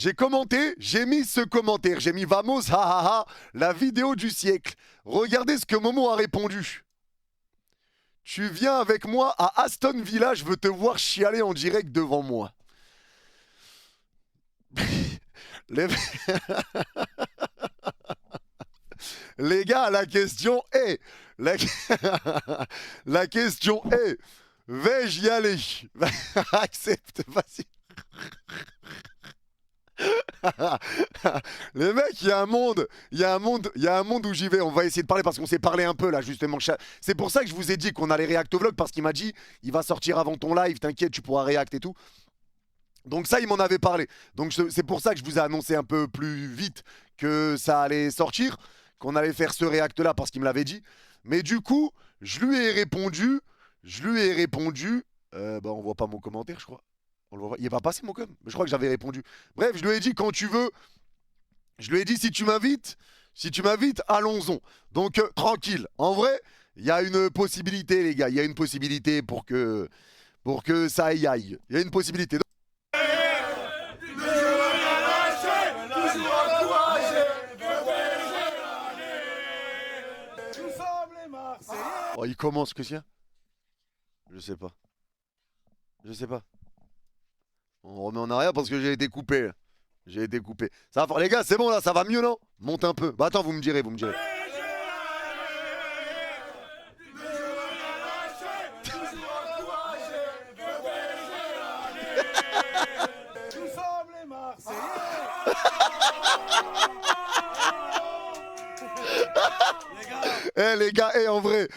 J'ai commenté, j'ai mis ce commentaire, j'ai mis Vamos, ha ha ha, la vidéo du siècle. Regardez ce que Momo a répondu. Tu viens avec moi à Aston Villa, je veux te voir chialer en direct devant moi. Les... Les gars, la question est... La question est... Vais-je y aller? Accepte, vas-y. Les mecs, il y a un monde où j'y vais. On va essayer de parler parce qu'on s'est parlé un peu là, justement. C'est pour ça que je vous ai dit qu'on allait react au vlog parce qu'il m'a dit il va sortir avant ton live, t'inquiète, tu pourras react et tout. Donc ça, il m'en avait parlé. Donc c'est pour ça que je vous ai annoncé un peu plus vite que ça allait sortir, qu'on allait faire ce react là parce qu'il me l'avait dit. Mais du coup, je lui ai répondu. Bah, on voit pas mon commentaire, je crois. On le voit pas. Il est pas passé mon com. Je crois que j'avais répondu. Bref, je lui ai dit quand tu veux. Je lui ai dit si tu m'invites, allons-y. Donc tranquille. En vrai, il y a une possibilité, les gars. Il y a une possibilité pour que ça y aille. Il y a une possibilité. Oh, il commence, qu'est-ce qu'il y a? Je sais pas. On remet en arrière parce que j'ai été coupé. Là. J'ai été coupé. Ça va, les gars, c'est bon là, ça va mieux, non? Monte un peu. Bah attends, vous me direz. Eh les gars, en vrai,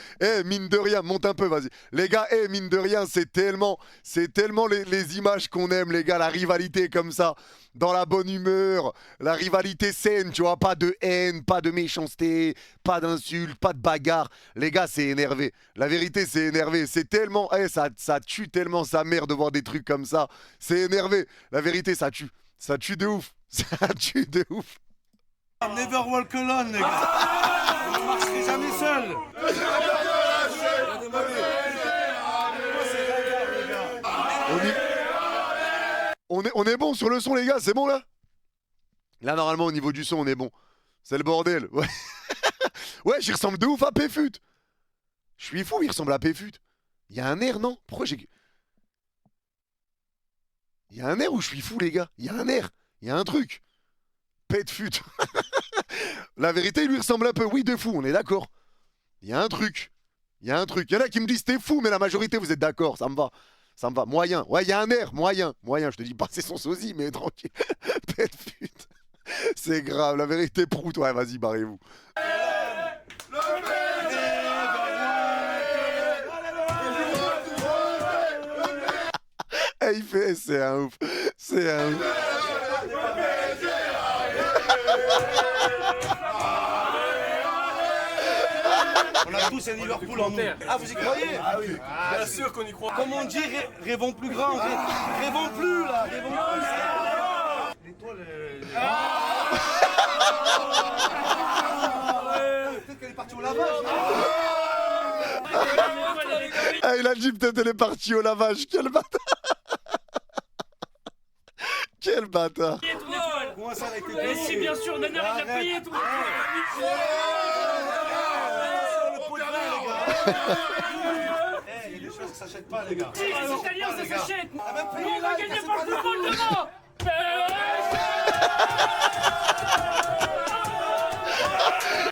mine de rien, monte un peu, vas-y. Les gars, mine de rien, c'est tellement les images qu'on aime, les gars, la rivalité comme ça, dans la bonne humeur, la rivalité saine, tu vois, pas de haine, pas de méchanceté, pas d'insultes, pas de bagarre. Les gars, c'est énervé. La vérité, c'est énervé. C'est tellement, ça tue tellement sa mère de voir des trucs comme ça. C'est énervé. La vérité, ça tue. Ça tue de ouf. Ça tue de ouf. Never walk alone, les gars. Vous ne marcherez jamais seul. On est bon sur le son, les gars, c'est bon là? Là, normalement, au niveau du son, on est bon. C'est le bordel. Ouais, ouais, j'y ressemble de ouf à Péfut. Je suis fou, il ressemble à Péfut. Il y a un air, non? Pourquoi j'ai... Il y a un air où je suis fou, les gars. Il y a un air. Il y a un truc. Péfut. La vérité, il lui ressemble un peu. Oui, de fou, on est d'accord. Il y a un truc. Il y en a qui me disent t'es fou, mais la majorité, vous êtes d'accord. Ça me va. Moyen. Ouais, il y a un air. Moyen. Je te dis pas c'est son sosie, mais tranquille. Péfut. C'est grave. La vérité, prout. Ouais, vas-y, barrez-vous. Il fait, c'est un ouf. On a tous un Liverpool en nous. Ah, vous y croyez? Ah oui. Bien sûr qu'on y croit. Comme on dit, rêvons plus grand. Rêvons plus, là. Rêvons plus. L'étoile, peut-être qu'elle est partie au lavage. Il a dit peut-être elle est partie au lavage. Quel bâtard. Quel bâtard. Comment ça, avec Et si, bien sûr, Nana, il a payé tout. Il y a des choses qui s'achètent pas, les gars. Si, les Italiens, ça s'achète. Nous, on va gagner par le football demain.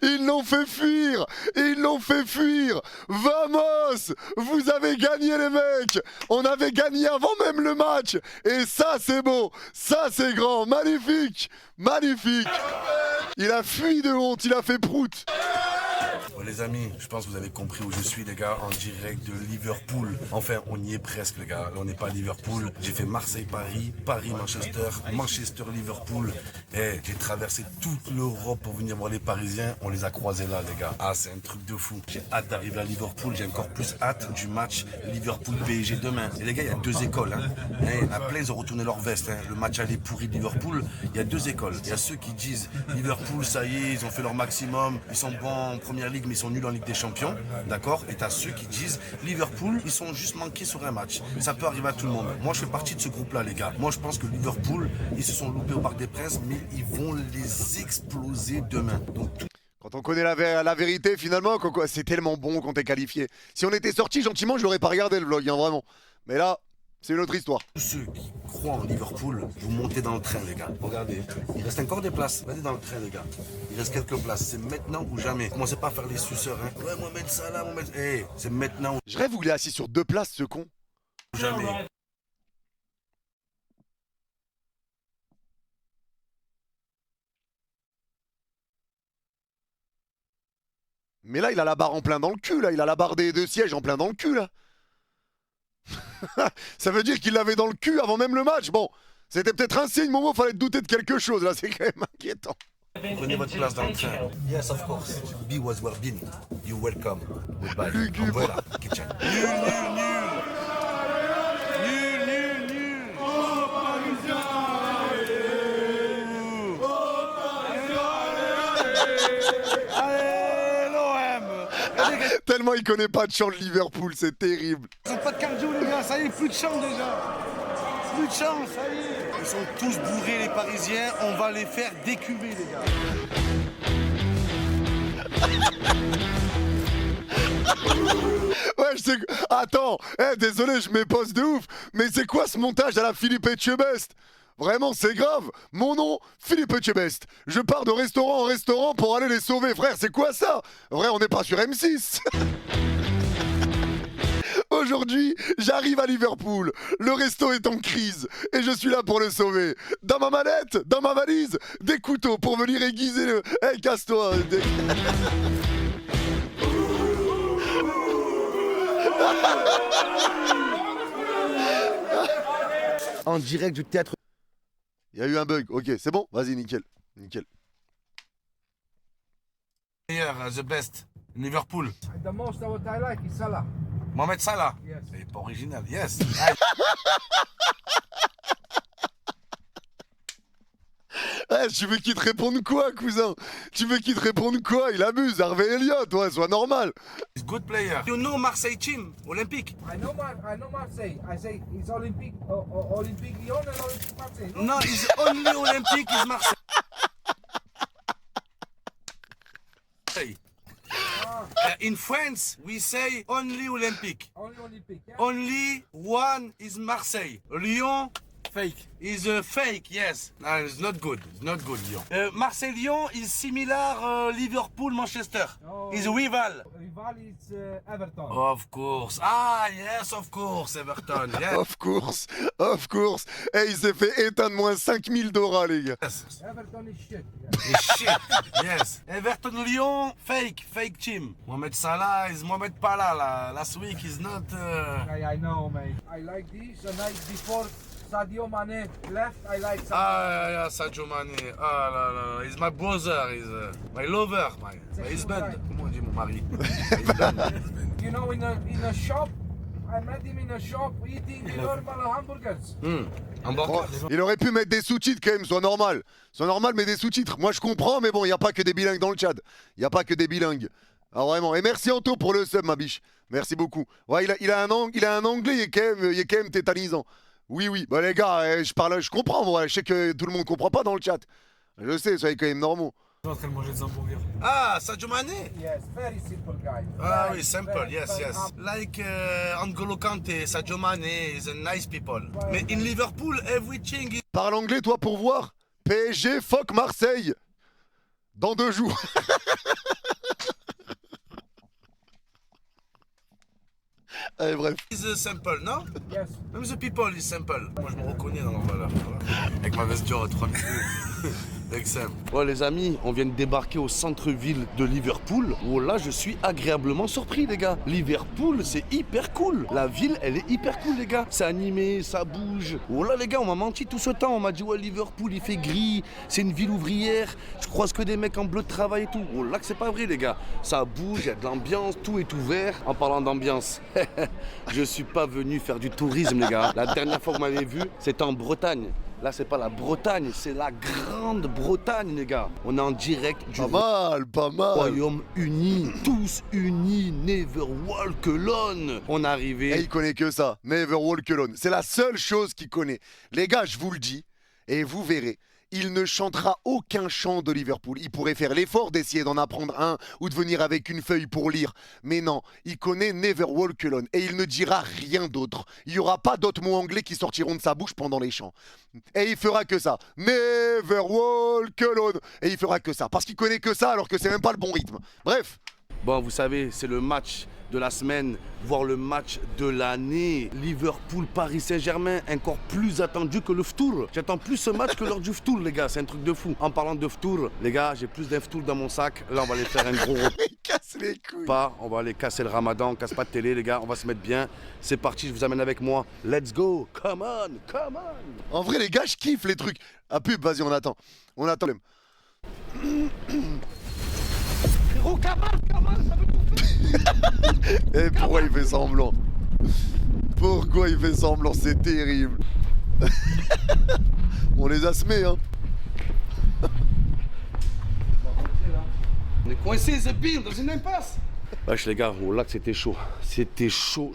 Ils l'ont fait fuir. Vamos. Vous avez gagné, les mecs. On avait gagné avant même le match. Et ça, c'est beau. Ça, c'est grand. Magnifique. Il a fui de honte. Il a fait prout. Bon, les amis, je pense que vous avez compris où je suis, les gars, en direct de Liverpool. Enfin, on y est presque, les gars. Là, on n'est pas à Liverpool. J'ai fait Marseille-Paris, Paris-Manchester, Manchester-Liverpool. Et j'ai traversé toute l'Europe pour venir voir les Parisiens. On les a croisés là, les gars. Ah, c'est un truc de fou. J'ai hâte d'arriver à Liverpool. J'ai encore plus hâte du match Liverpool-PSG demain. Et les gars, il y a deux écoles. Il y en a plein, ils ont retourné leur veste. Le match aller pourri de Liverpool. Il y a deux écoles. Il y a ceux qui disent Liverpool, ça y est, ils ont fait leur maximum. Ils sont bons en première ligue. mais ils sont nuls en Ligue des Champions, d'accord? Et t'as ceux qui disent Liverpool, ils sont juste manqués sur un match. Mais ça peut arriver à tout le monde. Moi, je fais partie de ce groupe-là, les gars. Moi, je pense que Liverpool, ils se sont loupés au Parc des Princes, mais ils vont les exploser demain. Donc, Quand on connaît la vérité, finalement, c'est tellement bon qu'on t'est qualifié. Si on était sorti gentiment, je l'aurais pas regardé le vlog, hein, vraiment. Mais là, c'est une autre histoire. tous ceux qui croient en Liverpool, vous montez dans le train, les gars. Regardez, il reste encore des places. Venez dans le train, les gars. Il reste quelques places. C'est maintenant ou jamais. Commencez pas à faire les suceurs, hein. Ouais, Mohamed Salah, Mohamed... Hey, c'est maintenant Je rêve où il est assis sur 2 places, ce con. ou jamais. Mais là, il a la barre en plein dans le cul, là. Il a la barre des 2 sièges en plein dans le cul, là. Ça veut dire qu'il l'avait dans le cul avant même le match. Bon, c'était peut-être un signe, Momo, fallait te douter de quelque chose, là. C'est quand même inquiétant. Prenez votre place dans le train. Yes, of course. Be was well been. You welcome. Goodbye. Lugubre. Umbrella, kitchen. Allez, l'OM. Tellement il connaît pas de chant de Liverpool, c'est terrible. Ils ont pas de cardio, les gars. Ça y est, plus de chance déjà. Plus de chance, ça y est. Ils sont tous bourrés, les Parisiens. On va les faire décuver, les gars. Ouais, je sais. Attends, désolé, je m'épose de ouf, mais c'est quoi ce montage à la Philippe Etchebest? Vraiment, c'est grave. Mon nom, Philippe Etchebest. Je pars de restaurant en restaurant pour aller les sauver, frère. C'est quoi ça? Vrai, on n'est pas sur M6. Aujourd'hui, j'arrive à Liverpool. Le resto est en crise et je suis là pour le sauver. Dans ma mallette, dans ma valise, des couteaux pour venir aiguiser le. Casse-toi. En direct du théâtre. Il y a eu un bug. Ok, c'est bon? Vas-y, nickel. Nickel. Meilleur, the best. Liverpool. The most what I like is Salah. Mohamed Salah. Yes. C'est pas original. Yes. Tu veux qu'il te réponde quoi, cousin? Tu veux qu'il te réponde quoi? Il abuse, Harvey Elliott, ouais, sois normal. He's good player. You know Marseille team, Olympique. I know Marseille. I say it's Olympique, Olympique Lyon and Olympique Marseille. No, he's only Olympique, is Marseille. In France, we say only Olympique. Only Olympique. Yeah? Only one is Marseille. Lyon, fake. Is fake, yes. No, it's not good. It's not good, Lyon. Marseille-Lyon is similar Liverpool-Manchester. No. Is rival. Rival is Everton. Of course. Ah, yes, of course, Everton. Yes. Of course, of course. Il s'est fait éteindre moins 5000 d'Aura, les gars. Yes. Everton is shit. It's shit. Yes. Everton-Lyon, fake team. Mohamed Salah is Mohamed Pala. Last week is not... I know, mate. I like this. The night before Sadio Mane left, I like Sadio. Ah, Sadio Mane. Ah là là. He's my brother. He's my lover. My husband. Comment on dit mon mari? You know, in a shop, I met him in a shop eating normal hamburgers. Oh, il aurait pu mettre des sous-titres quand même, soit normal. Soit normal, mais des sous-titres. Moi, je comprends, mais bon, il n'y a pas que des bilingues dans le Tchad. Il n'y a pas que des bilingues. Ah, vraiment. Et merci Anto pour le sub, ma biche. Merci beaucoup. Ouais, il a un anglais, il est quand même tétanisant. Oui. Bah, les gars, je comprends, moi. Je sais que tout le monde comprend pas dans le chat. Je sais, soyez quand même normaux. Je suis en train de manger des hamburgers. Ah, Sadio Mane? Yes, very simple guy. Ah Very, oui, simple, very, yes, very yes. humble. Like N'Golo Kante, Sadio Mane is a nice people. Mais in Liverpool, everything is... Parle anglais, toi, pour voir. PSG, fuck Marseille. Dans 2 jours. Allez, bref. Simple, non? Yes. Même the people is simple. Moi, je me reconnais dans leur valeur. Voilà. Avec ma veste Dior, tranquille. Exem. Bon, les amis, on vient de débarquer au centre-ville de Liverpool. Oh là, je suis agréablement surpris, les gars. Liverpool, c'est hyper cool. La ville, elle est hyper cool, les gars. C'est animé, ça bouge. Oh là, les gars, on m'a menti tout ce temps. On m'a dit, ouais, Liverpool, il fait gris. C'est une ville ouvrière. Je croise que des mecs en bleu de travail et tout. Oh là, que c'est pas vrai, les gars. Ça bouge, il y a de l'ambiance, tout est ouvert. En parlant d'ambiance, je suis pas venu faire du tourisme, les gars. La dernière fois que vous m'avez vu, c'était en Bretagne. Là, c'est pas la Bretagne, c'est la Grande-Bretagne, les gars. On est en direct du Pas mal. Royaume-Uni. Tous unis, never walk alone. On est arrivé. Et il connaît que ça. Never walk alone. C'est la seule chose qu'il connaît. Les gars, je vous le dis, et vous verrez. Il ne chantera aucun chant de Liverpool. Il pourrait faire l'effort d'essayer d'en apprendre un ou de venir avec une feuille pour lire. Mais non, il connaît Never Walk Alone et il ne dira rien d'autre. Il n'y aura pas d'autres mots anglais qui sortiront de sa bouche pendant les chants. Et il fera que ça. Never Walk Alone. Et il fera que ça. Parce qu'il connaît que ça alors que c'est même pas le bon rythme. Bref. Bon, vous savez, c'est le match de la semaine, voire le match de l'année. Liverpool-Paris Saint-Germain, encore plus attendu que le Ftour. J'attends plus ce match que lors du Ftour, les gars. C'est un truc de fou. En parlant de Ftour, les gars, j'ai plus d'un Ftour dans mon sac. Là, on va aller faire un gros Il casse les couilles. on va aller casser le ramadan. On casse pas de télé, les gars. On va se mettre bien. C'est parti, je vous amène avec moi. Let's go. Come on, come on. En vrai, les gars, je kiffe les trucs. Ah, pub, vas-y, on attend. On attend. Frérot, Kamal, ça veut tout. Et pourquoi il fait semblant? Pourquoi il fait semblant? C'est terrible. On les a semés, hein. On est coincé, Zebir, dans une impasse. Wesh les gars, au lac c'était chaud. C'était chaud.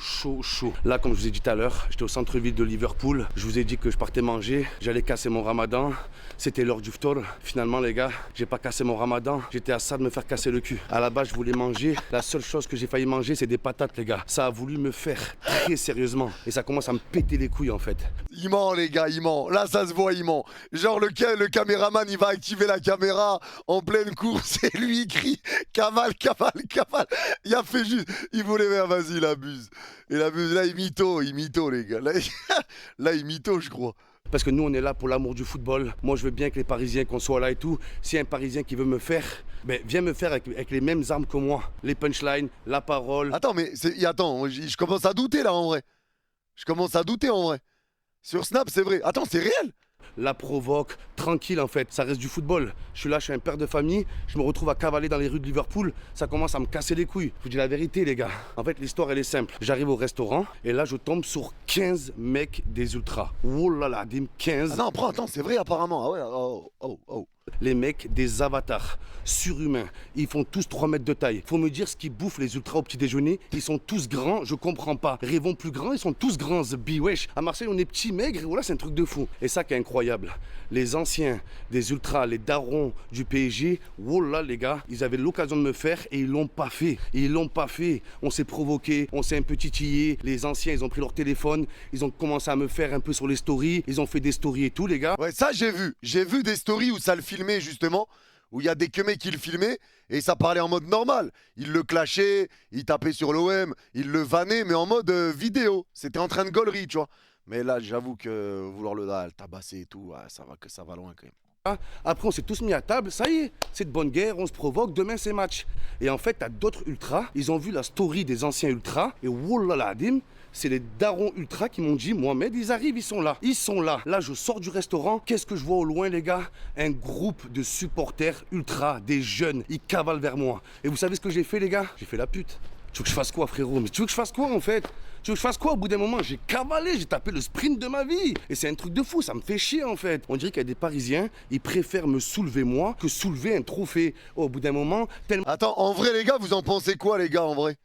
Là, comme je vous ai dit tout à l'heure, j'étais au centre-ville de Liverpool. Je vous ai dit que je partais manger, j'allais casser mon ramadan. C'était l'heure du ftour. Finalement les gars, j'ai pas cassé mon ramadan. J'étais à ça de me faire casser le cul. À la base, je voulais manger. La seule chose que j'ai failli manger, c'est des patates les gars. Ça a voulu me faire très sérieusement. Et ça commence à me péter les couilles en fait. Il ment les gars, il ment. Là ça se voit, il ment. Genre le caméraman, il va activer la caméra en pleine course et lui il crie cavale. Il a fait juste, il voulait faire, vas-y, il abuse. Il abuse, là il mytho les gars. Là il mytho je crois. Parce que nous on est là pour l'amour du football. Moi je veux bien que les Parisiens qu'on soit là et tout. S'il y a un Parisien qui veut me faire, ben viens me faire avec les mêmes armes que moi. Les punchlines, la parole. Attends mais attends, je commence à douter là en vrai. Sur Snap c'est vrai. Attends c'est réel. La provoque, tranquille en fait, ça reste du football. Je suis là, je suis un père de famille, je me retrouve à cavaler dans les rues de Liverpool, ça commence à me casser les couilles. Je vous dis la vérité les gars. En fait l'histoire elle est simple. J'arrive au restaurant et là je tombe sur 15 mecs des ultras. Oh là là, dim 15. Ah non, attends, c'est vrai apparemment. Ah ouais, oh. Les mecs des avatars, surhumains, ils font tous 3 mètres de taille. Faut me dire ce qu'ils bouffent les ultras au petit déjeuner. Ils sont tous grands, je comprends pas. Rêvons plus grands, ils sont tous grands, wesh. À Marseille on est petits, maigres, et voilà c'est un truc de fou. Et ça qui est incroyable, les anciens des ultras, les darons du PSG, oh là les gars, ils avaient l'occasion de me faire et ils l'ont pas fait. On s'est provoqué, on s'est un peu titillé. Les anciens ils ont pris leur téléphone, ils ont commencé à me faire un peu sur les stories. Ils ont fait des stories et tout les gars. Ouais ça j'ai vu des stories où ça le filmait justement, où il y a des mecs qui le filmaient et ça parlait en mode normal. Il le clashait, il tapait sur l'OM, il le vannait mais en mode vidéo. C'était en train de gaulerie, tu vois. Mais là j'avoue que vouloir le tabasser et tout, ça va loin quand même. Après on s'est tous mis à table, ça y est, c'est de bonne guerre, on se provoque, demain c'est match. Et en fait t'as d'autres ultras, ils ont vu la story des anciens ultras et wallala dim, c'est les darons ultras qui m'ont dit Mohamed, ils arrivent, ils sont là. Là je sors du restaurant, qu'est-ce que je vois au loin les gars? Un groupe de supporters ultras, des jeunes, ils cavalent vers moi. Et vous savez ce que j'ai fait les gars? J'ai fait la pute. Tu veux que je fasse quoi frérot? Mais tu veux que je fasse quoi en fait? Tu veux que je fasse quoi? Au bout d'un moment, j'ai cavalé, j'ai tapé le sprint de ma vie. Et c'est un truc de fou, ça me fait chier en fait. On dirait qu'il y a des Parisiens, ils préfèrent me soulever moi que soulever un trophée. Au bout d'un moment, tellement... Attends, en vrai les gars, vous en pensez quoi les gars en vrai?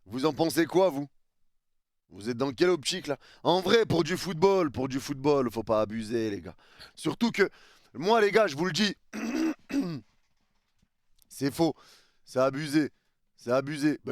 Vous en pensez quoi vous? Vous êtes dans quelle optique là? En vrai, pour du football, faut pas abuser les gars. Surtout que, moi les gars, je vous le dis, c'est faux, c'est abusé. Bah,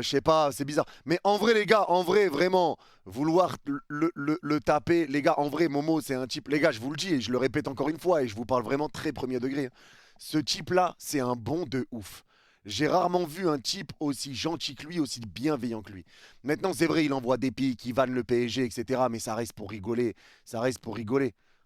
je sais pas, c'est bizarre. Mais en vrai les gars, en vrai, vraiment, vouloir le taper, les gars, en vrai, Momo, c'est un type, les gars, je vous le dis et je le répète encore une fois et je vous parle vraiment très premier degré. Ce type là, c'est un bon de ouf. J'ai rarement vu un type aussi gentil que lui, aussi bienveillant que lui. Maintenant, c'est vrai, il envoie des pics, il vanne le PSG, etc. Mais ça reste pour rigoler.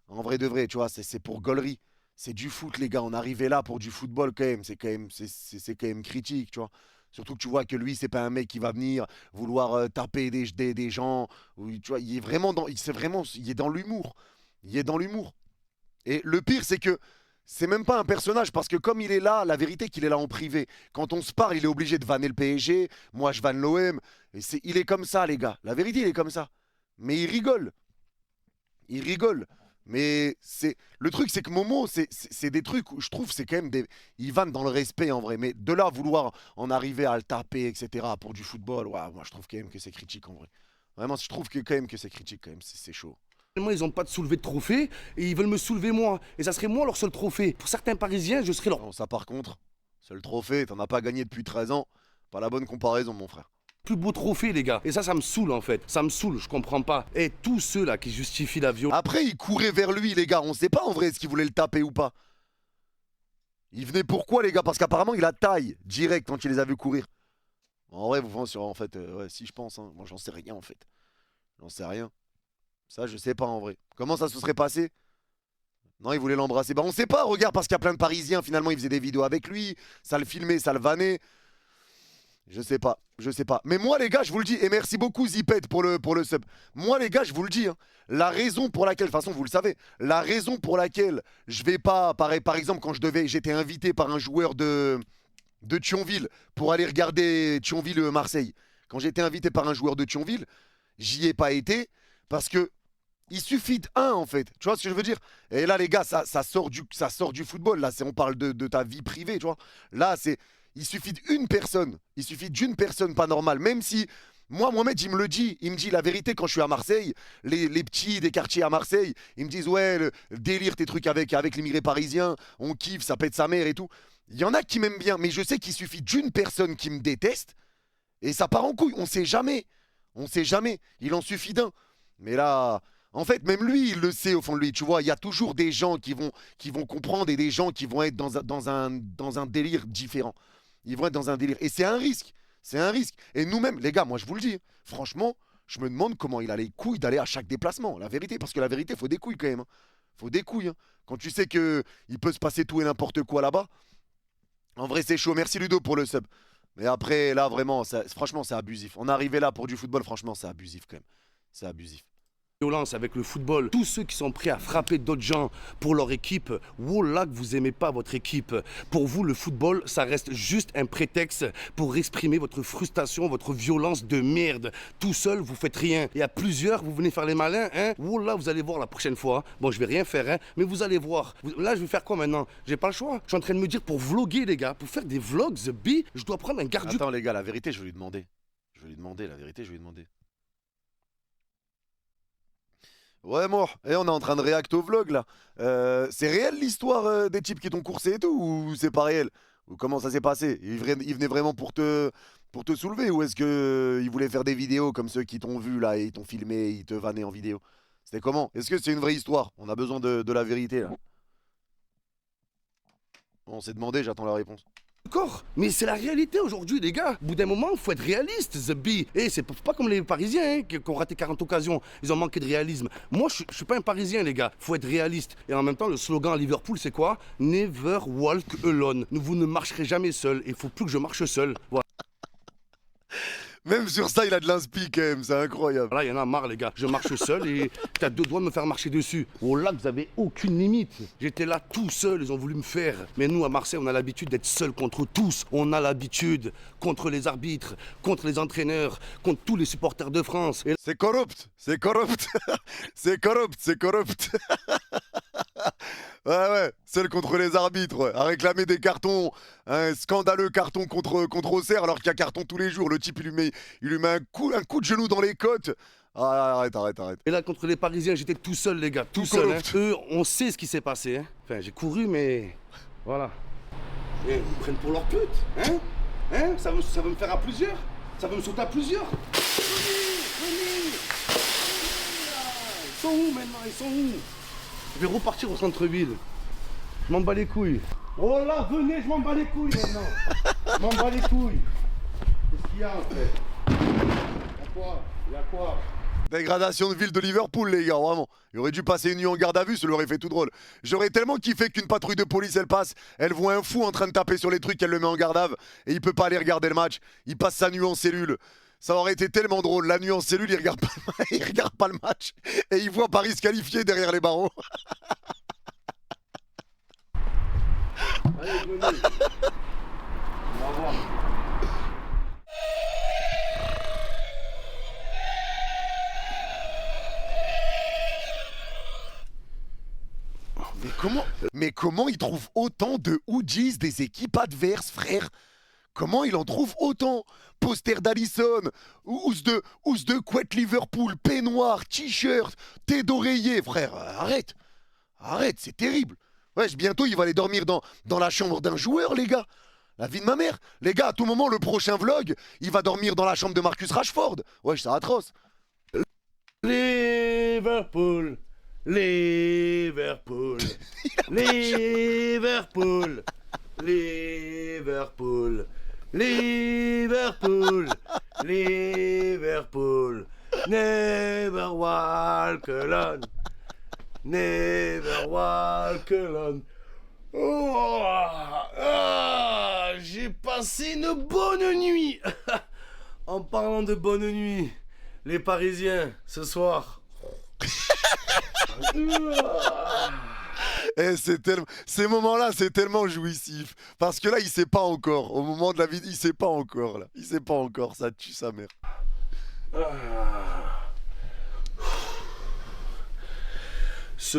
En vrai de vrai, tu vois, c'est pour gaulerie. C'est du foot, les gars. On arrivait là pour du football quand même. C'est quand même critique, tu vois. Surtout que tu vois que lui, c'est pas un mec qui va venir vouloir taper des gens. Tu vois, il est vraiment dans l'humour. Il est dans l'humour. Et le pire, c'est que c'est même pas un personnage parce que comme il est là, la vérité qu'il est là en privé. Quand on se parle, il est obligé de vanner le PSG. Moi, je vanne l'OM. Il est comme ça, les gars. La vérité, il est comme ça. Mais il rigole. Mais c'est le truc, c'est que Momo, c'est des trucs où je trouve c'est quand même des. Il vanne dans le respect en vrai. Mais de là à vouloir en arriver à le taper, etc. pour du football, ouais, moi je trouve quand même que c'est critique en vrai. Vraiment, je trouve que quand même que c'est critique quand même. C'est chaud. Ils n'ont pas de soulevé de trophée et ils veulent me soulever moi. Et ça serait moi leur seul trophée. Pour certains Parisiens, je serais leur Non, ça par contre, seul trophée, t'en as pas gagné depuis 13 ans. Pas la bonne comparaison, mon frère. plus beau trophée, les gars. Et ça me saoule en fait. Ça me saoule, je comprends pas. Et tous ceux là qui justifient la violence. Après, il courait vers lui, les gars. On sait pas en vrai ce qu'il voulait le taper ou pas. Il venait pourquoi, les gars? Parce qu'apparemment, il a taille direct quand il les a vus courir. En vrai, vous pensez, en fait, ouais, si je pense, hein. Moi, j'en sais rien en fait. J'en sais rien. Ça, je sais pas en vrai. Comment ça se serait passé? Non, il voulait l'embrasser. Bah, on sait pas, regarde, parce qu'il y a plein de Parisiens. Finalement, ils faisaient des vidéos avec lui. Ça le filmait, ça le vannait. Je sais pas, je sais pas. Mais moi, les gars, je vous le dis, et merci beaucoup, Zipette, pour le sub. Moi, les gars, je vous le dis, hein, la raison pour laquelle, de toute façon, vous le savez, la raison pour laquelle je vais pas, par exemple, quand j'étais invité par un joueur de Thionville pour aller regarder Thionville-Marseille. Quand j'étais invité par un joueur de Thionville, j'y ai pas été parce que il suffit d'un, en fait. Tu vois ce que je veux dire? Et là, les gars, ça sort du football. Là, on parle de ta vie privée, tu vois. Là, il suffit d'une personne. Il suffit d'une personne pas normale. Même si, moi, Mohamed, il me le dit. Il me dit la vérité quand je suis à Marseille. Les petits des quartiers à Marseille, ils me disent, ouais, le délire, tes trucs avec l'immigré parisien, on kiffe, ça pète sa mère et tout. Il y en a qui m'aiment bien, mais je sais qu'il suffit d'une personne qui me déteste et ça part en couille. On sait jamais. On sait jamais. Il en suffit d'un. Mais là, en fait, même lui, il le sait au fond de lui. Tu vois, il y a toujours des gens qui vont comprendre et des gens qui vont être dans un délire différent. Ils vont être dans un délire. Et c'est un risque. C'est un risque. Et nous-mêmes, les gars, moi je vous le dis, franchement, je me demande comment il a les couilles d'aller à chaque déplacement. La vérité, parce que la vérité, il faut des couilles quand même. Hein. Faut des couilles. Hein. Quand tu sais qu'il peut se passer tout et n'importe quoi là-bas. En vrai, c'est chaud. Merci Ludo pour le sub. Mais après, là, vraiment, franchement, c'est abusif. On est arrivé là pour du football, franchement, c'est abusif quand même. C'est abusif. Violence avec le football, tous ceux qui sont prêts à frapper d'autres gens pour leur équipe, wallah que vous aimez pas votre équipe. Pour vous, le football, ça reste juste un prétexte pour exprimer votre frustration, votre violence de merde. Tout seul, vous faites rien. Et à plusieurs, vous venez faire les malins, hein. Wallah, vous allez voir la prochaine fois. Bon, je vais rien faire, hein, mais vous allez voir. Là, je vais faire quoi maintenant? J'ai pas le choix. Je suis en train de me dire, pour vloguer, les gars, pour faire des vlogs, The Bee, je dois prendre un garde du... Attends, les gars, la vérité, je vais lui demander. La vérité, je vais lui demander. Ouais, moi, et on est en train de réact au vlog là. C'est réel l'histoire des types qui t'ont coursé et tout, ou c'est pas réel? Ou comment ça s'est passé? Ils venaient vraiment pour te soulever, ou est-ce qu'ils voulaient faire des vidéos comme ceux qui t'ont vu là et ils t'ont filmé, ils te vannaient en vidéo? C'était comment? Est-ce que c'est une vraie histoire? On a besoin de la vérité là. On s'est demandé, j'attends la réponse. D'accord, mais c'est la réalité aujourd'hui, les gars. Au bout d'un moment, il faut être réaliste, The Bee. Et c'est pas comme les Parisiens hein, qui ont raté 40 occasions. Ils ont manqué de réalisme. Moi, je suis pas un Parisien, les gars. Faut être réaliste. Et en même temps, le slogan à Liverpool, c'est quoi? Never walk alone. Vous ne marcherez jamais seul. Il faut plus que je marche seul. Voilà. Même sur ça, il a de l'inspi quand même, c'est incroyable. Là, il y en a marre, les gars. Je marche seul et t'as deux doigts de me faire marcher dessus. Oh là, vous avez aucune limite. J'étais là tout seul, ils ont voulu me faire. Mais nous, à Marseille, on a l'habitude d'être seuls contre tous. On a l'habitude contre les arbitres, contre les entraîneurs, contre tous les supporters de France. Et... C'est corrupt, c'est corrupt, c'est corrupt, c'est corrupt. Ouais, seul contre les arbitres, ouais. À réclamer des cartons, un scandaleux carton contre Auxerre alors qu'il y a carton tous les jours. Le type, il lui met un coup de genou dans les côtes. Ah, arrête. Et là, contre les Parisiens, j'étais tout seul, les gars, tout seul. Hein. Eux, on sait ce qui s'est passé. Hein. Enfin, j'ai couru, mais voilà. Et ils me prennent pour leur pute, hein? Ça veut me faire à plusieurs? Ça veut me sauter à plusieurs? Venez! Ils sont où maintenant? Ils sont où? Je vais repartir au centre-ville. Je m'en bats les couilles. Oh là, venez, je m'en bats les couilles maintenant. Je m'en bats les couilles. Qu'est-ce qu'il y a en fait? Il y a quoi? Dégradation de ville de Liverpool, les gars, vraiment. Il aurait dû passer une nuit en garde à vue, ça l'aurait fait tout drôle. J'aurais tellement kiffé qu'une patrouille de police, elle passe, elle voit un fou en train de taper sur les trucs, elle le met en garde à vue, et il peut pas aller regarder le match. Il passe sa nuit en cellule. Ça aurait été tellement drôle. La nuit en cellule, il regarde pas le match, et il voit Paris se qualifier derrière les barreaux. Allez, venez. On va voir. comment il trouve autant de hoodies des équipes adverses, frère? Comment il en trouve autant? Poster d'Alisson, housse de couette Liverpool, peignoir, t-shirt, thé d'oreiller, frère. Arrête, c'est terrible. Wesh, bientôt il va aller dormir dans la chambre d'un joueur, les gars. La vie de ma mère. Les gars, à tout moment, le prochain vlog, il va dormir dans la chambre de Marcus Rashford. Wesh, c'est atroce. Liverpool, Liverpool, Liverpool, Liverpool, Liverpool, Liverpool, never walk alone, never walk alone. Oh, j'ai passé une bonne nuit. En parlant de bonne nuit, les Parisiens, ce soir. Et ces moments-là, c'est tellement jouissif. Parce que là, il sait pas encore. Au moment de la vie, il sait pas encore. Là. Il sait pas encore. Ça tue sa mère. Ce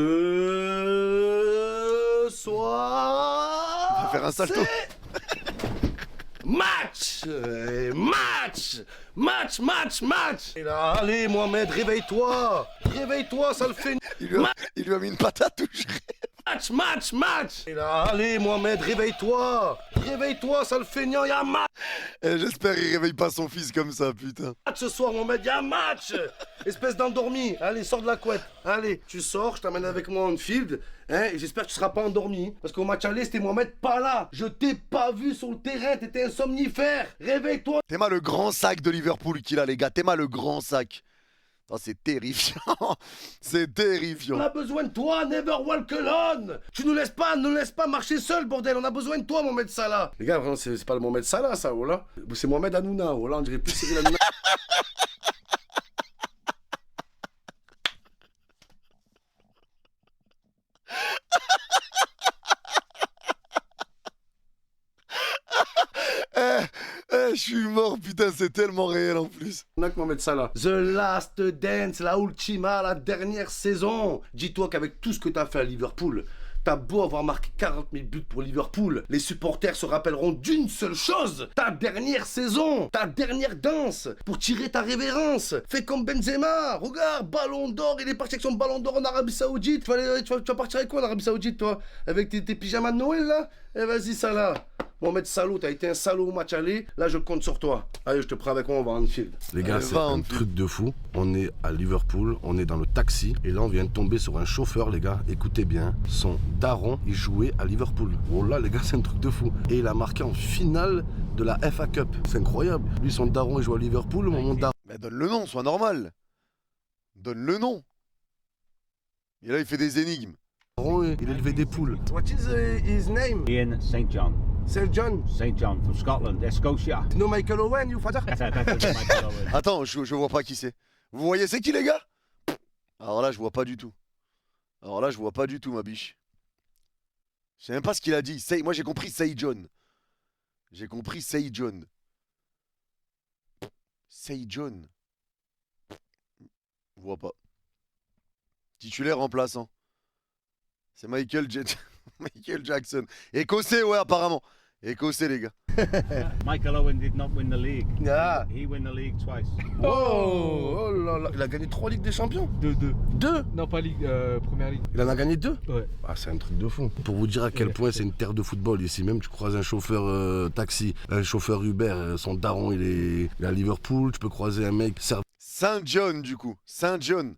soir. Il va faire un salto. Match. Et là, allez, Mohamed, réveille-toi. Réveille-toi, ça le fait. Il lui a mis une patate touche. Match. Et là, allez, Mohamed, réveille-toi. Réveille-toi, ça le feignant, y'a un match. Et j'espère qu'il réveille pas son fils comme ça, putain. Ce soir, Mohamed, y'a un match. Espèce d'endormi. Allez, sors de la couette. Allez, tu sors, je t'amène avec moi en field. Hein, et j'espère que tu seras pas endormi. Parce qu'au match aller, c'était Mohamed pas là. Je t'ai pas vu sur le terrain, t'étais un somnifère. Réveille-toi. T'es le grand sac de Liverpool qu'il a, les gars. T'es le grand sac. Oh, c'est terrifiant. C'est terrifiant. On a besoin de toi, never walk alone. Tu nous laisses pas marcher seul, bordel. On a besoin de toi, Mohamed Salah. Les gars, vraiment, c'est pas le Mohamed Salah, ça, oh là. C'est Mohamed Hanouna, oh là. On dirait plus Cyril Hanouna. Je suis mort, putain, c'est tellement réel en plus. On a que Mohamed Salah. The Last Dance, la ultima, la dernière saison. Dis-toi qu'avec tout ce que t'as fait à Liverpool, t'as beau avoir marqué 40 000 buts pour Liverpool, les supporters se rappelleront d'une seule chose. Ta dernière saison, ta dernière danse, pour tirer ta révérence. Fais comme Benzema, regarde, ballon d'or, il est parti avec son ballon d'or en Arabie Saoudite. Tu vas partir avec quoi en Arabie Saoudite, toi? Avec tes pyjamas de Noël, là? Eh, vas-y, Salah. Mohamed Salah, t'as été un salaud au match aller, là je compte sur toi. Allez, je te prends avec moi, on va en field. Les gars, c'est un truc de fou. On est à Liverpool, on est dans le taxi, et là on vient de tomber sur un chauffeur, les gars. Écoutez bien, son daron, il jouait à Liverpool. Oh là, les gars, c'est un truc de fou. Et il a marqué en finale de la FA Cup. C'est incroyable. Lui, son daron, il joue à Liverpool, mon daron. Mais donne le nom, sois normal. Donne le nom. Et là, il fait des énigmes. Il élevait des poules. What is his name? Ian St. John. St. John? St. John from Scotland, Scotia. No Michael Owen, you father? Michael Owen. Attends, je vois pas qui c'est. Vous voyez c'est qui, les gars? Alors là, je vois pas du tout. Ma biche. Je sais même pas ce qu'il a dit. Moi, j'ai compris Say John. Say John. Je vois pas. Titulaire remplaçant. C'est Michael Jackson. Écossais, ouais, apparemment. Écossais, les gars. Michael Owen did not win the league. Ah. He won the league twice. Oh là là. Il a gagné 3 Ligues des Champions? 2. 2? Non, pas Ligue, Première Ligue. Il en a gagné 2? Ouais. Ah, c'est un truc de fou. Pour vous dire à quel point c'est une terre de football. Ici même, tu croises un chauffeur taxi, un chauffeur Uber, son daron, il est à Liverpool. Tu peux croiser un mec Saint John, du coup. Saint John.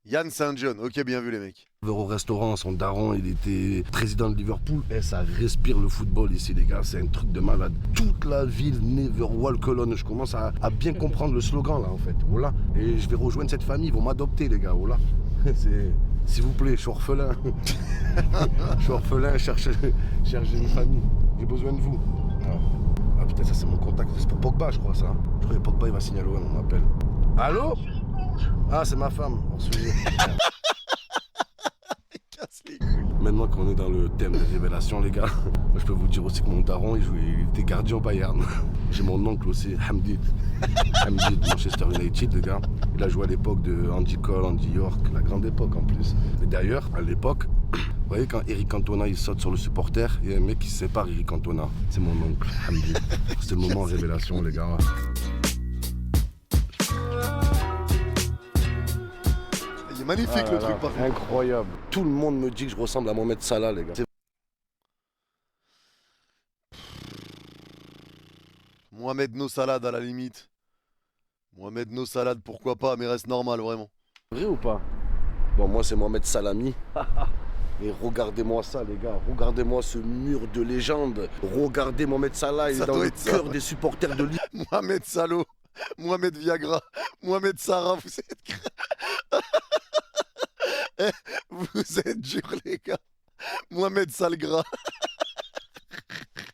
Yann Saint John. Ok, bien vu, les mecs. au restaurant, son daron, il était président de Liverpool. Et ça respire le football ici, les gars, c'est un truc de malade. Toute la ville, Never Walk Alone. Je commence à bien comprendre le slogan, là, en fait. Voilà. Et je vais rejoindre cette famille, ils vont m'adopter, les gars. Voilà. S'il vous plaît, je suis orphelin. Je suis orphelin, cherche une famille. J'ai besoin de vous. Ah putain, ça c'est mon contact. C'est pour Pogba, je crois, ça. Je crois que Pogba, il va signer à l'OM, on m'appelle. Allô? Ah, c'est ma femme. Maintenant qu'on est dans le thème des révélations, les gars, je peux vous dire aussi que mon daron, il était gardien au Bayern. J'ai mon oncle aussi, Hamdi de Manchester United, les gars. Il a joué à l'époque de Andy Cole, Andy York, la grande époque en plus. Et d'ailleurs, à l'époque, Vous voyez, quand Eric Cantona il saute sur le supporter, il y a un mec qui sépare Eric Cantona. C'est mon oncle. Hamdi. C'était le moment révélation, les gars. Il est magnifique le truc par contre. Incroyable. Tout le monde me dit que je ressemble à Mohamed Salah, les gars. Mohamed No Salade à la limite. Mohamed No Salade, pourquoi pas, mais reste normal vraiment. Vrai ou pas? Bon, moi c'est Mohamed Salami. Mais regardez-moi ça, les gars. Regardez-moi ce mur de légende. Regardez Mohamed Salah, il Ça est dans doit le être ça, cœur ouais. des supporters de Lille. Mohamed Salo, Mohamed Viagra, Mohamed Sarah, vous êtes... Eh, vous êtes durs les gars. Mohamed Salgras.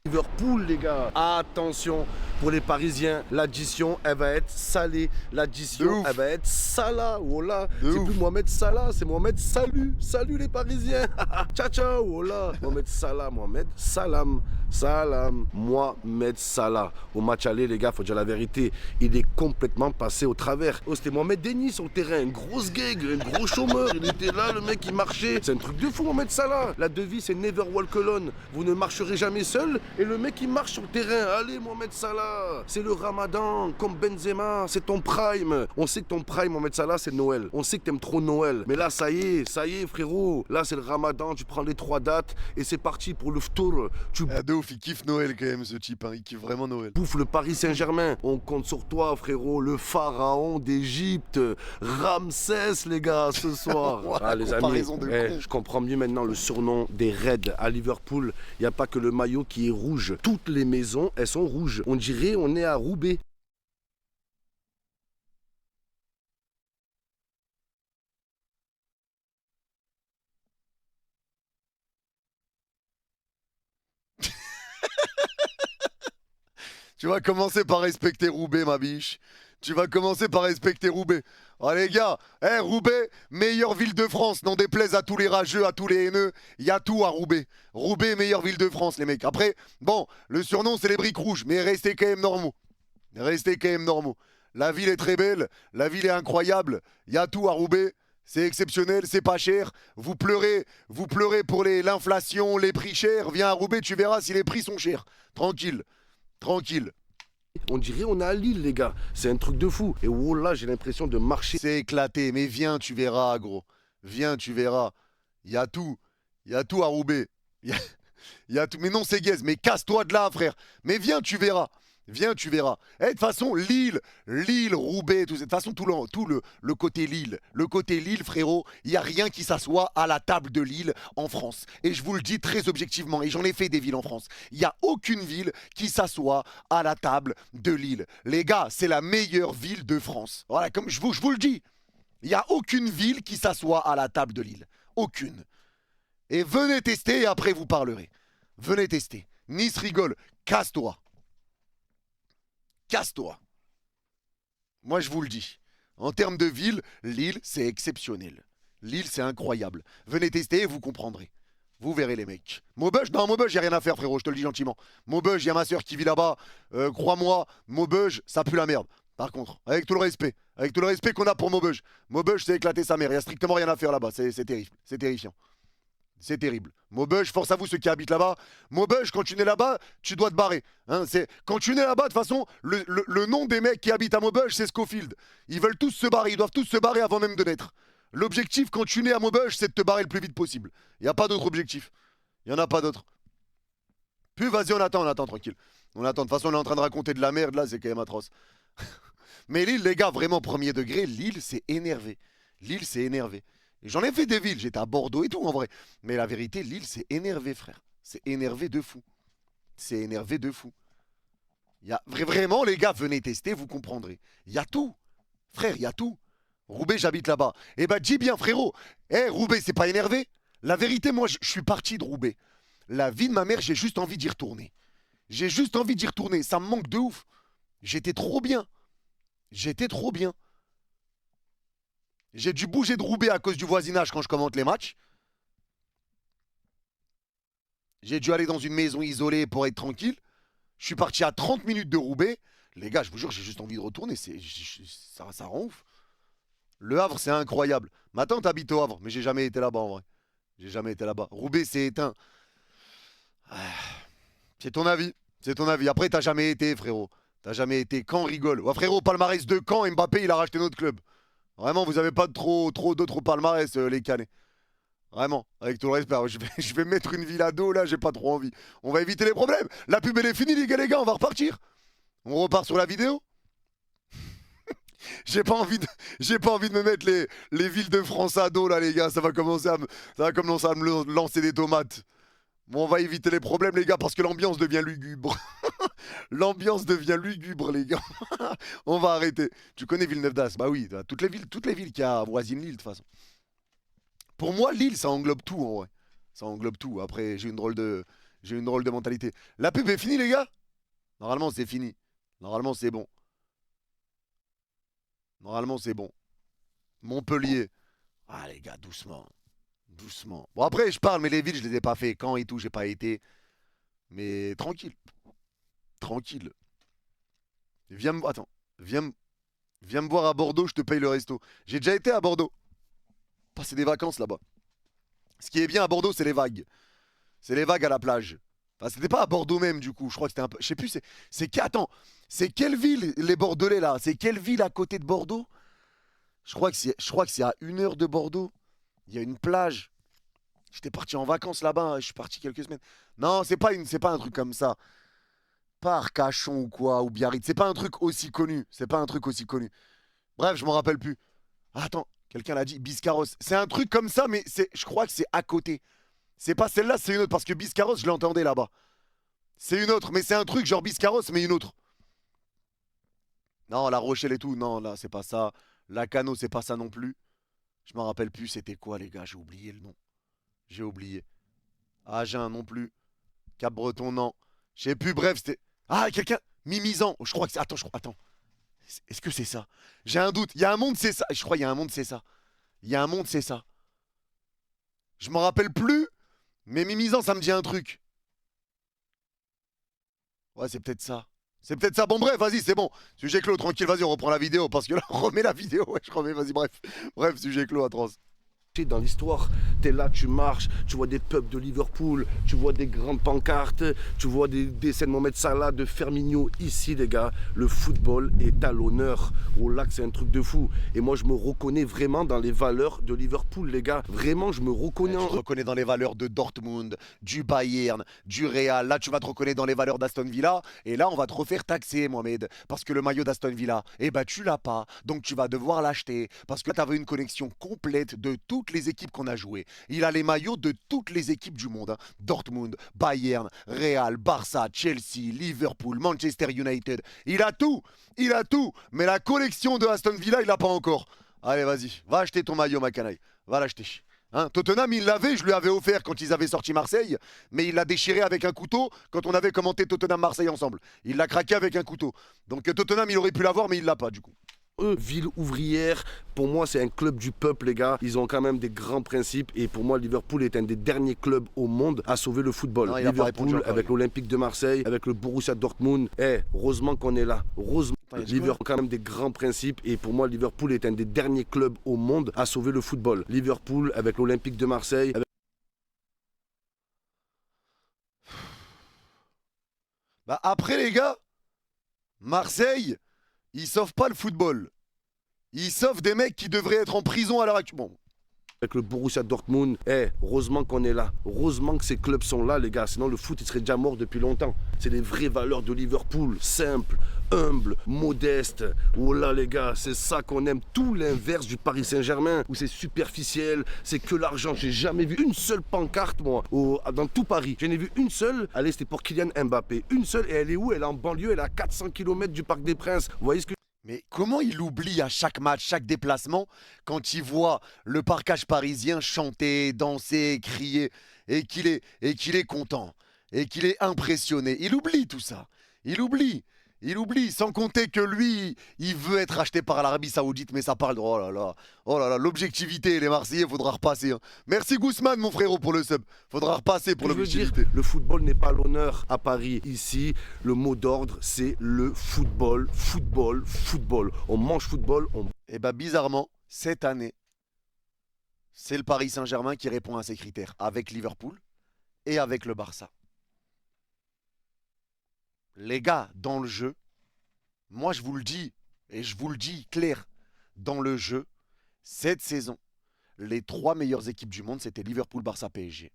Liverpool, les gars. Attention, pour les Parisiens, l'addition, elle va être salée. De L'addition, ouf. elle va être Salah. Voilà. De C'est ouf. plus Mohamed Salah, c'est Mohamed Salut. Salut les Parisiens. Ciao, ciao. Voilà. Mohamed Salah, Mohamed Salam. Salam. Mohamed Salah. Au match aller, les gars, faut dire la vérité. Il est complètement passé au travers. Oh, c'était Mohamed Denis sur le terrain. Une grosse gag, un gros chômeur. Il était là, le mec, il marchait. C'est un truc de fou, Mohamed Salah. La devise, c'est Never Walk Alone. Vous ne marcherez jamais seul. Et le mec, il marche sur le terrain. Allez, Mohamed Salah. C'est le Ramadan, comme Benzema. C'est ton prime. On sait que ton prime, Mohamed Salah, c'est Noël. On sait que t'aimes trop Noël. Mais là, ça y est, frérot. Là, c'est le Ramadan. Tu prends les 3 dates et c'est parti pour le ftour. Tu Ah, de ouf, il kiffe Noël quand même ce type, hein. Il kiffe vraiment Noël. bouffes le Paris Saint-Germain. On compte sur toi, frérot. Le pharaon d'Égypte. Ramsès, les gars, ce soir. Ouah, Ah, les amis, comparaison de con. je comprends mieux maintenant le surnom des Reds à Liverpool. Il n'y a pas que le maillot qui est rouge. Toutes les maisons, elles sont rouges. On dirait on est à Roubaix. Tu vas commencer par respecter Roubaix, ma biche. Tu vas commencer par respecter Roubaix. Ah les gars, Roubaix, meilleure ville de France. N'en déplaise à tous les rageux, à tous les haineux. Il y a tout à Roubaix. Roubaix, meilleure ville de France, les mecs. Après, bon, le surnom, c'est les briques rouges. Mais restez quand même normaux. Restez quand même normaux. La ville est très belle. La ville est incroyable. Il y a tout à Roubaix. C'est exceptionnel, c'est pas cher. Vous pleurez pour l'inflation, les prix chers. Viens à Roubaix, tu verras si les prix sont chers. Tranquille. Tranquille. On dirait on est à Lille, les gars. C'est un truc de fou. Et voilà, j'ai l'impression de marcher. C'est éclaté, mais viens, tu verras, gros. Viens, tu verras. Il y a tout. Il y a tout à Roubaix. Il y a tout. Mais non, c'est gaze. Mais casse-toi de là, frère. Mais viens, tu verras. Viens, tu verras. De toute façon, Lille, Roubaix, tout, de toute façon, tout le côté Lille, frérot, il n'y a rien qui s'assoit à la table de Lille en France. Et je vous le dis très objectivement, et j'en ai fait des villes en France. Il n'y a aucune ville qui s'assoit à la table de Lille. Les gars, c'est la meilleure ville de France. Voilà, comme je vous le dis. Il n'y a aucune ville qui s'assoit à la table de Lille. Aucune. Et venez tester et après vous parlerez. Venez tester. Nice rigole. Casse-toi. Casse-toi. Moi, je vous le dis. En termes de ville, Lille, c'est exceptionnel. Lille, c'est incroyable. Venez tester et vous comprendrez. Vous verrez les mecs. Maubeuge, non, Maubeuge, il n'y a rien à faire, frérot, je te le dis gentiment. Maubeuge, il y a ma soeur qui vit là-bas. Crois-moi, Maubeuge, ça pue la merde. Par contre, avec tout le respect qu'on a pour Maubeuge. Maubeuge, c'est éclaté sa mère. Il n'y a strictement rien à faire là-bas. C'est terrible. C'est terrifiant. C'est terrible. Maubeuge, force à vous ceux qui habitent là-bas. Maubeuge, quand tu nais là-bas, tu dois te barrer. Hein, quand tu nais là-bas, de toute façon, le nom des mecs qui habitent à Maubeuge, c'est Scofield. Ils veulent tous se barrer. Ils doivent tous se barrer avant même de naître. L'objectif, quand tu nais à Maubeuge, c'est de te barrer le plus vite possible. Il n'y a pas d'autre objectif. Il n'y en a pas d'autre. Puis vas-y, on attend, tranquille. On attend. De toute façon, on est en train de raconter de la merde, là, c'est quand même atroce. Mais Lille, les gars, vraiment premier degré, Lille, c'est énervé. Lille, c'est énervé. J'en ai fait des villes, j'étais à Bordeaux et tout en vrai. Mais la vérité, Lille, c'est énervé, frère. C'est énervé de fou. C'est énervé de fou. Vraiment, les gars, venez tester, vous comprendrez. Il y a tout. Frère, il y a tout. Roubaix, j'habite là-bas. Eh ben, dis bien, frérot. Roubaix, c'est pas énervé? La vérité, moi, je suis parti de Roubaix. La vie de ma mère, j'ai juste envie d'y retourner. J'ai juste envie d'y retourner. Ça me manque de ouf. J'étais trop bien. J'étais trop bien. J'ai dû bouger de Roubaix à cause du voisinage quand je commente les matchs. J'ai dû aller dans une maison isolée pour être tranquille. Je suis parti à 30 minutes de Roubaix. Les gars, je vous jure, j'ai juste envie de retourner. Ça rend ouf. Le Havre, c'est incroyable. Ma tante habite au Havre, mais j'ai jamais été là-bas en vrai. J'ai jamais été là-bas. Roubaix, c'est éteint. Ah, c'est ton avis. C'est ton avis. Après, t'as jamais été, frérot. T'as jamais été. Caen rigole. Ouais, frérot, palmarès de Caen, Mbappé, il a racheté notre club. Vraiment, vous avez pas trop d'autres palmarès, les Canets. Vraiment, avec tout le respect. Alors, je vais mettre une ville à dos, là, j'ai pas trop envie. On va éviter les problèmes. La pub, elle est finie, les gars, on va repartir. On repart sur la vidéo. J'ai pas envie de me mettre les villes de France à dos, là, les gars. Ça va commencer à me lancer des tomates. Bon, on va éviter les problèmes, les gars, parce que l'ambiance devient lugubre. L'ambiance devient lugubre, les gars. On va arrêter. Tu connais Villeneuve d'Ascq? Bah oui, toutes les villes qui avoisinent Lille, de toute façon. Pour moi, Lille, ça englobe tout, en vrai. Ça englobe tout. Après, j'ai une drôle de mentalité. La pub est finie, les gars? Normalement, c'est fini. Normalement, c'est bon. Normalement, c'est bon. Montpellier. Ah, les gars, doucement. Doucement. Bon, après, je parle, mais les villes, je les ai pas fait. Caen et tout, j'ai pas été. Mais tranquille. Tranquille. Viens me... Attends. Viens me voir à Bordeaux, je te paye le resto. J'ai déjà été à Bordeaux. Passer des vacances là-bas. Ce qui est bien à Bordeaux, c'est les vagues. C'est les vagues à la plage. Enfin, c'était pas à Bordeaux même, du coup. Je crois que c'était un peu... Je sais plus, Attends. C'est quelle ville, les Bordelais, là? C'est quelle ville à côté de Bordeaux? Je crois que c'est à 1 heure de Bordeaux. Il y a une plage. J'étais parti en vacances là-bas. Je suis parti quelques semaines. Non, c'est pas un truc comme ça. Pas Arcachon ou quoi, ou Biarritz. C'est pas un truc aussi connu. C'est pas un truc aussi connu. Bref, je m'en rappelle plus. Ah, attends, quelqu'un l'a dit. Biscarros. C'est un truc comme ça, mais je crois que c'est à côté. C'est pas celle-là, c'est une autre. Parce que Biscarros, je l'entendais là-bas. C'est une autre, mais c'est un truc genre Biscarros, mais une autre. Non, La Rochelle et tout. Non, là, c'est pas ça. Lacanau, c'est pas ça non plus. Je m'en rappelle plus. C'était quoi, les gars? J'ai oublié le nom. J'ai oublié. Agen non plus. Cap-Breton, non. Je sais plus, bref, c'était... Ah, quelqu'un... Mimizan. Je crois que c'est... Attends. Est-ce que c'est ça? J'ai un doute. Il y a un monde, c'est ça. Je crois qu'il y a un monde, c'est ça. Il y a un monde, c'est ça. Je m'en rappelle plus, mais Mimizan, ça me dit un truc. Ouais, c'est peut-être ça. C'est peut-être ça. Bon, bref, vas-y, c'est bon. Sujet clos, tranquille, vas-y, on reprend la vidéo. Parce que là, on remet la vidéo. Ouais, je remets, vas-y, bref. Bref, sujet clos, atroce. Dans l'histoire, t'es là, tu marches, tu vois des pubs de Liverpool, tu vois des grandes pancartes, tu vois des dessins de Mohamed Salah, de Firmino. Ici, les gars, le football est à l'honneur. Au lac, c'est un truc de fou. Et moi, je me reconnais vraiment dans les valeurs de Liverpool, les gars. Vraiment, je me reconnais. Tu te reconnais dans les valeurs de Dortmund, du Bayern, du Real. Là, tu vas te reconnaître dans les valeurs d'Aston Villa. Et là, on va te refaire taxer, Mohamed. Parce que le maillot d'Aston Villa, eh ben, tu l'as pas. Donc, tu vas devoir l'acheter. Parce que tu avais une connexion complète de toutes les équipes qu'on a jouées. Il a les maillots de toutes les équipes du monde. Hein. Dortmund, Bayern, Real, Barça, Chelsea, Liverpool, Manchester United. Il a tout. Il a tout. Mais la collection de Aston Villa, il l'a pas encore. Allez, vas-y. Va acheter ton maillot, ma canaille. Va l'acheter. Hein, Tottenham, il l'avait, je lui avais offert quand ils avaient sorti Marseille, mais il l'a déchiré avec un couteau quand on avait commenté Tottenham-Marseille ensemble. Il l'a craqué avec un couteau. Donc Tottenham, il aurait pu l'avoir, mais il l'a pas du coup. Ville ouvrière, pour moi c'est un club du peuple, les gars. Ils ont quand même des grands principes et pour moi Liverpool est un des derniers clubs au monde à sauver le football. Non, Liverpool avec l'Olympique de Marseille, avec le Borussia Dortmund. Heureusement qu'on est là. Heureusement. Liverpool a quand même des grands principes et pour moi Liverpool est un des derniers clubs au monde à sauver le football. Liverpool avec l'Olympique de Marseille. Bah après les gars, Marseille, ils sauvent pas le football. Ils sauvent des mecs qui devraient être en prison à l'heure actuelle. Bon. Avec le Borussia Dortmund, heureusement qu'on est là. Heureusement que ces clubs sont là, les gars. Sinon, le foot, il serait déjà mort depuis longtemps. C'est les vraies valeurs de Liverpool. Simple, humble, modeste. Oh là, les gars, c'est ça qu'on aime. Tout l'inverse du Paris Saint-Germain, où c'est superficiel, c'est que l'argent. J'ai jamais vu une seule pancarte, moi, dans tout Paris. J'en ai vu une seule. Allez, c'était pour Kylian Mbappé. Une seule. Et elle est où? Elle est en banlieue. Elle est à 400 km du Parc des Princes. Vous voyez ce que... Mais comment il oublie à chaque match, chaque déplacement, quand il voit le parcage parisien chanter, danser, crier, et qu'il est content, et qu'il est impressionné. Il oublie tout ça. Il oublie, sans compter que lui, il veut être acheté par l'Arabie Saoudite, mais ça parle de... Oh là là, l'objectivité, les Marseillais, faudra repasser. Hein. Merci Guzman, mon frérot, pour le sub. Faudra repasser pour l'objectivité. Le football n'est pas à l'honneur à Paris. Ici, le mot d'ordre, c'est le football, football, football. On mange football, on... Et bah bizarrement, cette année, c'est le Paris Saint-Germain qui répond à ces critères, avec Liverpool et avec le Barça. Les gars, dans le jeu, moi je vous le dis, et je vous le dis clair, dans le jeu, cette saison, les 3 meilleures équipes du monde, c'était Liverpool, Barça, PSG.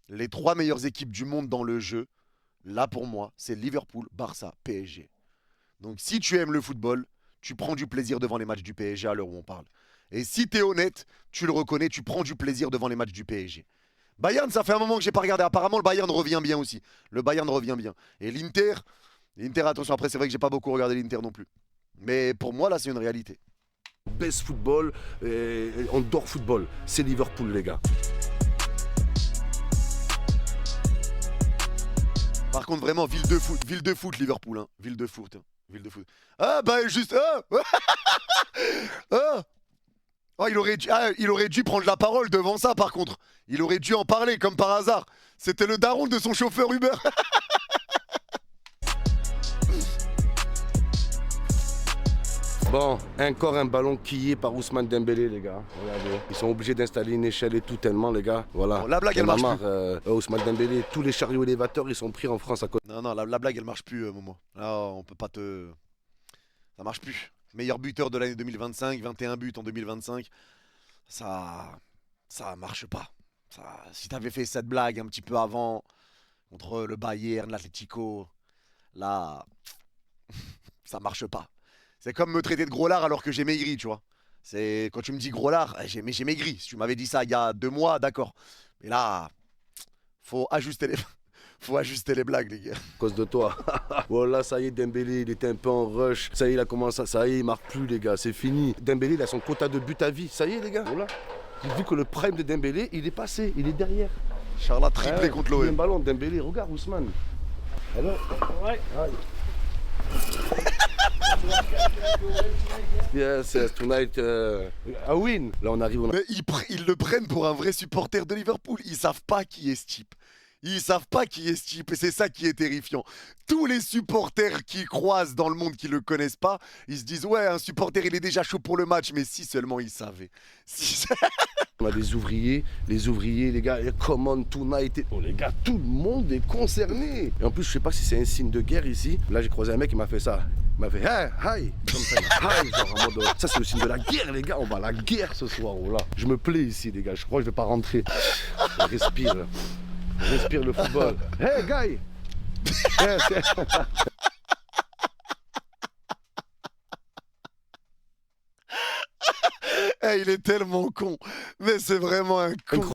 Les 3 meilleures équipes du monde dans le jeu, là pour moi, c'est Liverpool, Barça, PSG. Donc si tu aimes le football, tu prends du plaisir devant les matchs du PSG à l'heure où on parle. Et si tu es honnête, tu le reconnais, tu prends du plaisir devant les matchs du PSG. Bayern, ça fait un moment que j'ai pas regardé. Apparemment, le Bayern revient bien aussi. Le Bayern revient bien. Et l'Inter, attention, après, c'est vrai que j'ai pas beaucoup regardé l'Inter non plus. Mais pour moi, là, c'est une réalité. Best football, on dort football. C'est Liverpool, les gars. Par contre, vraiment, ville de foot, Liverpool. Hein. Ville de foot. Hein. Ville de foot. Ah, bah, juste. Ah, ah. Oh, il aurait dû prendre la parole devant ça, par contre. Il aurait dû en parler, comme par hasard. C'était le daron de son chauffeur Uber. Bon, encore un ballon quillé par Ousmane Dembélé, les gars. Regardez. Ils sont obligés d'installer une échelle et tout tellement, les gars. Voilà. Bon, la blague, elle marche plus. Ousmane Dembélé, tous les chariots élévateurs, ils sont pris en France à cause. Non, la blague, elle marche plus, Momo. Là, on peut pas te... Ça marche plus. Meilleur buteur de l'année 2025, 21 buts en 2025. Ça marche pas. Si t'avais fait cette blague un petit peu avant, contre le Bayern, l'Atlético, là, ça marche pas. C'est comme me traiter de gros lard alors que j'ai maigri, tu vois. C'est quand tu me dis gros lard, j'ai maigri. Si tu m'avais dit ça il y a 2 mois, d'accord. Mais là, faut ajuster les blagues, les gars. À cause de toi. Voilà, ça y est, Dembélé, il était un peu en rush. Ça y est, il a commencé, ça y est, il marque plus, les gars, c'est fini. Dembélé, il a son quota de but à vie. Ça y est, les gars, voilà. J'ai vu que le prime de Dembélé, il est passé, il est derrière. Charles triplé contre Il y a un l'OM. ballon, Dembélé, regarde Ousmane. Alors, Ouais. yes, tonight, a win. Là, on arrive. Mais ils le prennent pour un vrai supporter de Liverpool. Ils savent pas qui est ce type. Ils savent pas qui est ce type et c'est ça qui est terrifiant. Tous les supporters qui croisent dans le monde qui le connaissent pas, ils se disent ouais, un supporter il est déjà chaud pour le match, mais si seulement ils savaient. On a des ouvriers, les gars, come on tonight. Oh les gars, tout le monde est concerné. Et en plus, je sais pas si c'est un signe de guerre ici. Là, j'ai croisé un mec qui m'a fait ça. Il m'a fait hey, comme ça, hi, genre en mode, ça c'est le signe de la guerre, les gars. On va à la guerre ce soir. Oh là. Je me plais ici, les gars. Je crois que je vais pas rentrer. Respire le football. Hey, guy. Il est tellement con. Mais c'est vraiment un con.